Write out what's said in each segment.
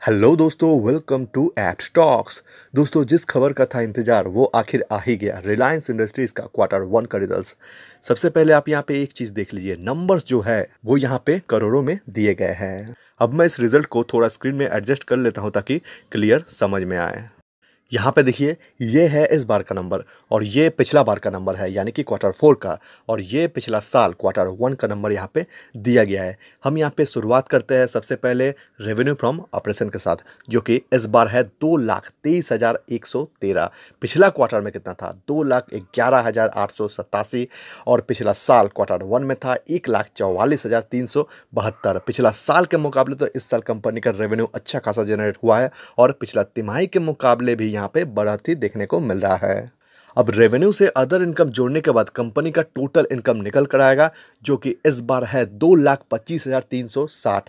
Hello दोस्तों, welcome to eight talks. दोस्तों, जिस खबर का था इंतजार वो आखिर आ ही गया। रिलायंस इंडस्ट्रीज का क्वार्टर वन का रिजल्ट्स। सबसे पहले आप यहाँ पे एक चीज देख लीजिए, नंबर्स जो है वो यहाँ पे करोड़ों में दिए गए हैं। अब मैं इस रिजल्ट को थोड़ा स्क्रीन में एडजस्ट कर लेता हूँ ताकि क्लियर समझ में आए। यहाँ पे देखिए, ये है इस बार का नंबर और ये पिछला बार का नंबर है, यानी कि क्वार्टर फोर का, और ये पिछला साल क्वार्टर वन का नंबर यहाँ पे दिया गया है। हम यहाँ पे शुरुआत करते हैं सबसे पहले रेवेन्यू फ्रॉम ऑपरेशन के साथ, जो कि इस बार है 2,23,113। पिछला क्वार्टर में कितना था? 2,11,887। और पिछला साल क्वार्टर वन में था 1,44,372। पिछला साल के मुकाबले तो इस साल कंपनी का रेवेन्यू अच्छा खासा जनरेट हुआ है और पिछला तिमाही के मुकाबले भी यहाँ पे बढ़ोतरी देखने को मिल रहा है। अब रेवेन्यू से अदर इनकम जोड़ने के बाद कंपनी का टोटल इनकम निकल कर आएगा, जो कि इस बार है 2,25,360।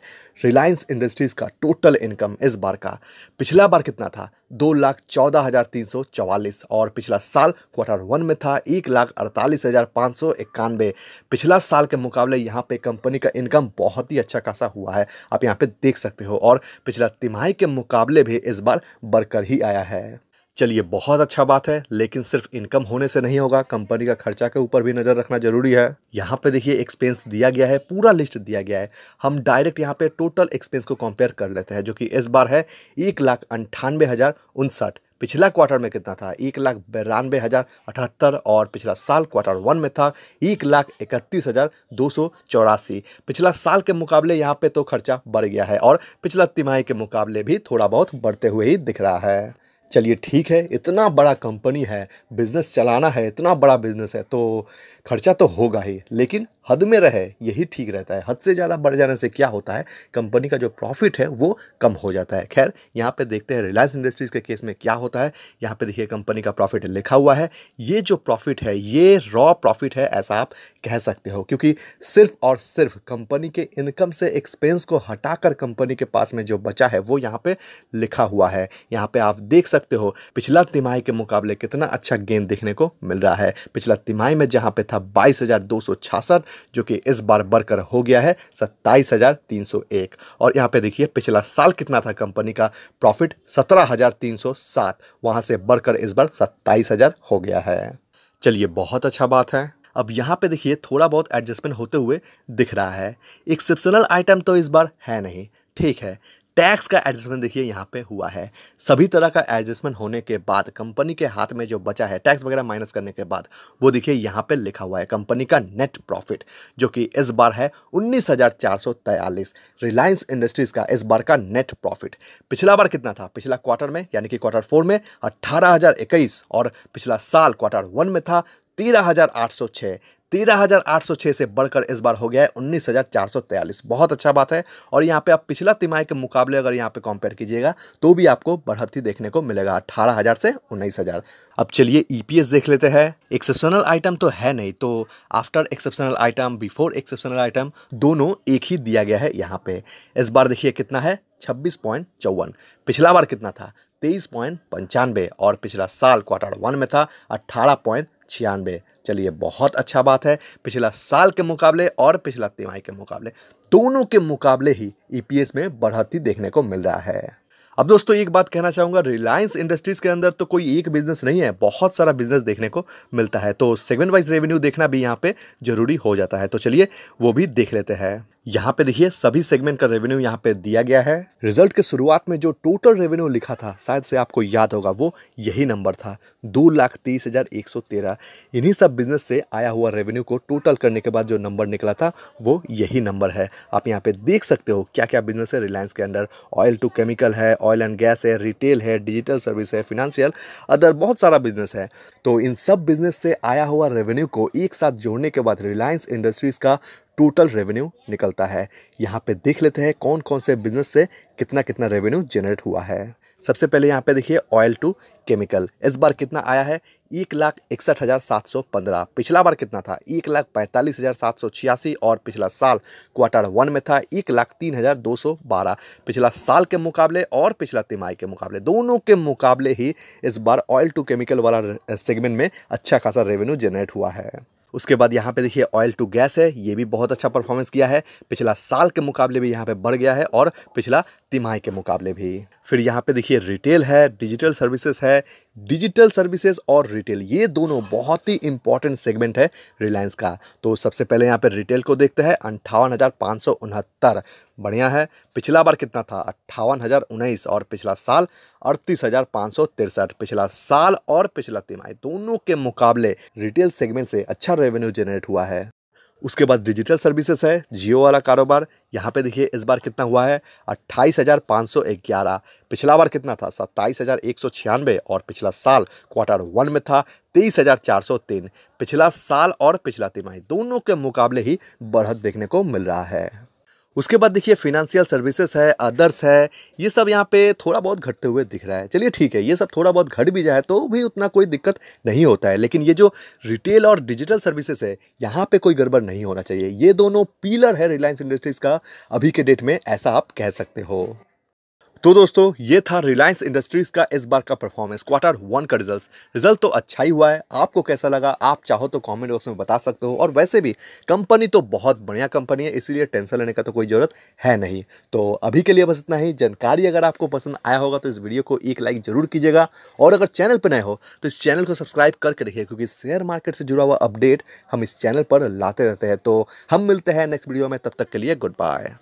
रिलायंस इंडस्ट्रीज का टोटल इनकम इस बार का, पिछला बार कितना था? 2,14,344। और पिछला साल क्वार्टर वन में था 1,48,591। पिछला साल के मुकाबले यहाँ पे कंपनी का इनकम बहुत ही अच्छा खासा हुआ है, आप यहाँ पे देख सकते हो। और पिछला तिमाही के मुकाबले भी इस बार बढ़कर ही आया है। चलिए, बहुत अच्छा बात है, लेकिन सिर्फ इनकम होने से नहीं होगा, कंपनी का खर्चा के ऊपर भी नजर रखना जरूरी है। यहाँ पे देखिए एक्सपेंस दिया गया है, पूरा लिस्ट दिया गया है। हम डायरेक्ट यहाँ पे टोटल एक्सपेंस को कंपेयर कर लेते हैं, जो कि इस बार है 1,98,059। पिछला क्वार्टर में कितना था? 1,92,078। और पिछला साल क्वार्टर वन में था 1,31,284। पिछला साल के मुकाबले यहाँ पे तो खर्चा बढ़ गया है और पिछला तिमाही के मुकाबले भी थोड़ा बहुत बढ़ते हुए ही दिख रहा है। चलिए ठीक है, इतना बड़ा कंपनी है, बिजनेस चलाना है, इतना बड़ा बिजनेस है तो खर्चा तो होगा ही, लेकिन हद में रहे यही ठीक रहता है। हद से ज़्यादा बढ़ जाने से क्या होता है, कंपनी का जो प्रॉफिट है वो कम हो जाता है। खैर, यहाँ पे देखते हैं रिलायंस इंडस्ट्रीज़ के केस में क्या होता है। यहाँ पे देखिए कंपनी का प्रॉफिट लिखा हुआ है। ये जो प्रॉफिट है ये रॉ प्रॉफिट है, ऐसा आप कह सकते हो, क्योंकि सिर्फ और सिर्फ कंपनी के इनकम से एक्सपेंस को हटाकर कंपनी के पास में जो बचा है वो यहाँ पे लिखा हुआ है। यहाँ पे आप देख सकते हो पिछला तिमाही के मुकाबले कितना अच्छा गेन देखने को मिल रहा है। पिछला तिमाही में जहाँ पे था 22,266, जो कि इस बार बढ़कर हो गया है 27,301। और यहाँ पे देखिए पिछला साल कितना था कंपनी का प्रॉफिट? 17,307। वहाँ से बढ़कर इस बार 27,000 हो गया है। चलिए, बहुत अच्छा बात है। अब यहाँ पे देखिए थोड़ा बहुत एडजस्टमेंट होते हुए दिख रहा है। एक्सेप्शनल आइटम तो इस बार है नहीं, ठीक है। टैक्स का एडजस्टमेंट देखिए यहाँ पे हुआ है। सभी तरह का एडजस्टमेंट होने के बाद कंपनी के हाथ में जो बचा है, टैक्स वगैरह माइनस करने के बाद, वो देखिए यहाँ पे लिखा हुआ है कंपनी का नेट प्रॉफिट, जो कि इस बार है 19,443। रिलायंस इंडस्ट्रीज का इस बार का नेट प्रॉफिट पिछला बार कितना था? पिछला क्वार्टर में यानी कि क्वार्टर फोर में 18,021। और पिछला साल क्वार्टर वन में था 13,806। 13,806 से बढ़कर इस बार हो गया है 19,443। बहुत अच्छा बात है। और यहाँ पे आप पिछला तिमाही के मुकाबले अगर यहाँ पे कंपेयर कीजिएगा तो भी आपको बढ़ोतरी देखने को मिलेगा 18,000 से 19,000। अब चलिए ईपीएस देख लेते हैं। एक्सेप्शनल आइटम तो है नहीं, तो after exceptional item, before exceptional item, दोनों एक ही दिया गया है यहाँ पे। इस बार देखिए कितना है? 26.54। पिछला बार कितना था? 23.95। और पिछला साल क्वार्टर वन में था 18.96। चलिए, बहुत अच्छा बात है। पिछला साल के मुकाबले और पिछला तिमाही के मुकाबले, दोनों के मुकाबले ही ईपीएस में बढ़ोतरी देखने को मिल रहा है। अब दोस्तों एक बात कहना चाहूँगा, रिलायंस इंडस्ट्रीज के अंदर तो कोई एक बिजनेस नहीं है, बहुत सारा बिजनेस देखने को मिलता है, तो सेगमेंट वाइज रेवेन्यू देखना भी यहाँ पे जरूरी हो जाता है। तो चलिए वो भी देख लेते हैं। यहाँ पे देखिए सभी सेगमेंट का रेवेन्यू यहाँ पे दिया गया है। रिजल्ट के शुरुआत में जो टोटल रेवेन्यू लिखा था, शायद से आपको याद होगा, वो यही नंबर था 2,30,113। इन्हीं सब बिजनेस से आया हुआ रेवेन्यू को टोटल करने के बाद जो नंबर निकला था वो यही नंबर है। आप यहाँ पे देख सकते हो क्या क्या बिजनेस है रिलायंस के अंदर। ऑयल टू केमिकल है, ऑयल एंड गैस है, रिटेल है, डिजिटल सर्विस है, फिनेंशियल, अदर बहुत सारा बिजनेस है। तो इन सब बिजनेस से आया हुआ रेवेन्यू को एक साथ जोड़ने के बाद रिलायंस इंडस्ट्रीज का टोटल रेवेन्यू निकलता है। यहाँ पे देख लेते हैं कौन कौन से बिजनेस से कितना कितना रेवेन्यू जनरेट हुआ है। सबसे पहले यहाँ पे देखिए ऑयल टू केमिकल, इस बार कितना आया है? 1,61,715। पिछला बार कितना था? 1,45,786। और पिछला साल क्वार्टर वन में था 1,03,212। पिछला साल के मुकाबले और पिछला तिमाही के मुकाबले, दोनों के मुकाबले ही इस बार ऑयल टू केमिकल वाला सेगमेंट में अच्छा खासा रेवेन्यू जनरेट हुआ है। उसके बाद यहाँ पे देखिए ऑयल टू गैस है, ये भी बहुत अच्छा परफॉर्मेंस किया है। पिछला साल के मुकाबले भी यहाँ पे बढ़ गया है और पिछला तिमाही के मुकाबले भी। फिर यहाँ पे देखिए रिटेल है, डिजिटल सर्विसेज है। डिजिटल सर्विसेज और रिटेल ये दोनों बहुत ही इंपॉर्टेंट सेगमेंट है रिलायंस का। तो सबसे पहले यहाँ पे रिटेल को देखते हैं, 58,569 बढ़िया है। पिछला बार कितना था, 58,019 और पिछला साल 38,563। पिछला साल और पिछला तिमाही दोनों के मुकाबले रिटेल सेगमेंट से अच्छा रेवेन्यू जनरेट हुआ है। उसके बाद डिजिटल सर्विसेज है, जियो वाला कारोबार। यहाँ पे देखिए इस बार कितना हुआ है, 28,511। पिछला बार कितना था, 27,196 और पिछला साल Q1 में था 23,403। पिछला साल और पिछला तिमाही दोनों के मुकाबले ही बढ़त देखने को मिल रहा है। उसके बाद देखिए फिनेंशियल सर्विसेज है, अदर्स है, ये सब यहाँ पे थोड़ा बहुत घटते हुए दिख रहा है। चलिए ठीक है, ये सब थोड़ा बहुत घट भी जाए तो भी उतना कोई दिक्कत नहीं होता है, लेकिन ये जो रिटेल और डिजिटल सर्विसेज है यहाँ पे कोई गड़बड़ नहीं होना चाहिए। ये दोनों पिलर है रिलायंस इंडस्ट्रीज का अभी के डेट में, ऐसा आप कह सकते हो। तो दोस्तों ये था रिलायंस इंडस्ट्रीज का इस बार का परफॉर्मेंस, Q1 का रिजल्ट तो अच्छा ही हुआ है। आपको कैसा लगा आप चाहो तो कमेंट बॉक्स में बता सकते हो। और वैसे भी कंपनी तो बहुत बढ़िया कंपनी है, इसीलिए टेंशन लेने का तो कोई ज़रूरत है नहीं। तो अभी के लिए बस इतना ही। जानकारी अगर आपको पसंद आया होगा तो इस वीडियो को एक लाइक जरूर कीजिएगा, और अगर चैनल पर नए हो तो इस चैनल को सब्सक्राइब करके रखिए, क्योंकि शेयर मार्केट से जुड़ा हुआ अपडेट हम इस चैनल पर लाते रहते हैं। तो हम मिलते हैं नेक्स्ट वीडियो में, तब तक के लिए गुड बाय।